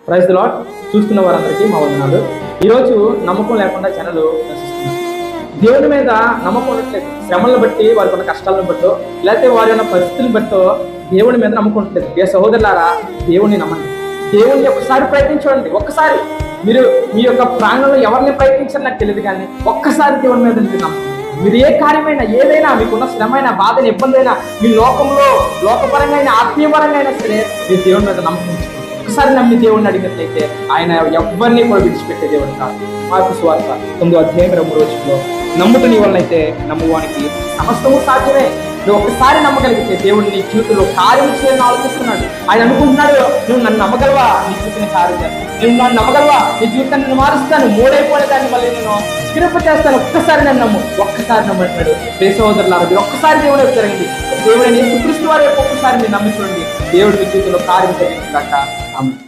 Praise the lord. చూస్తున్న వారందరికీ మా వందనాలు. ఈరోజు నమ్మకం లేకుండా జనాలు నశిస్తున్నారు. దేవుని మీద నమ్మకం ఉండట్లేదు. శ్రమలను బట్టి, వారికి ఉన్న కష్టాలను బట్టో, లేకపోతే వారి ఉన్న పరిస్థితులను బట్టో దేవుని మీద నమ్మకం ఉండట్లేదు. ఏ సహోదరులారా, దేవుణ్ణి నమ్మండి. దేవుణ్ణి ఒకసారి ప్రయత్నించండి. ఒక్కసారి మీరు మీ యొక్క ప్రాణంలో ఎవరిని ప్రయత్నించారు నాకు తెలియదు, కానీ ఒక్కసారి దేవుని మీద మీరు నమ్మండి. మీరు ఏ కార్యమైనా, ఏదైనా, మీకున్న శ్రమైన, బాధని, ఇబ్బంది అయినా, మీ లోకంలో లోకపరంగా అయినా, ఆత్మీయపరంగా అయినా సరే, మీరు దేవుని మీద నమ్మకం ఒకసారి నమ్మి దేవుడిని అడిగినట్లయితే ఆయన ఎవరిని కూడా విడిచిపెట్టే దేవుడు కాదు. మార్కు సువార్త 9వ అధ్యాయం 3వ వచనంలో, నమ్ముట నీ వలన అయితే నమ్మువానికి సమస్తము సాధ్యమే. నువ్వు ఒకసారి నమ్మగలిగితే దేవుడు నీ జీవితంలో కార్యం చేయాలని ఆలోచిస్తున్నాడు. ఆయన అనుకుంటున్నాడు, నువ్వు నన్ను నమ్మగలవా, నీ జీవితాన్ని కార్యం చేస్తాను. నువ్వు నన్ను నమ్మగలవా, నీ జీవితాన్ని నేను మారుస్తాను. మూడైపోయిన దాన్ని మళ్ళీ నేను స్కిరప్ప చేస్తాను. ఒక్కసారి నన్ను నమ్ము. ఒక్కసారి నమ్మంటున్నాడు. ప్రియ సహోదరులారా, మీరు ఒక్కసారి దేవుడు జరిగింది. దేవుడిని యేసుక్రీస్తు వారి ఒక్కసారి మీరు నమ్మి చూడండి. దేవుడి మీ జీవితంలో కార్యం జరిగింది కాక. ఆమేన్.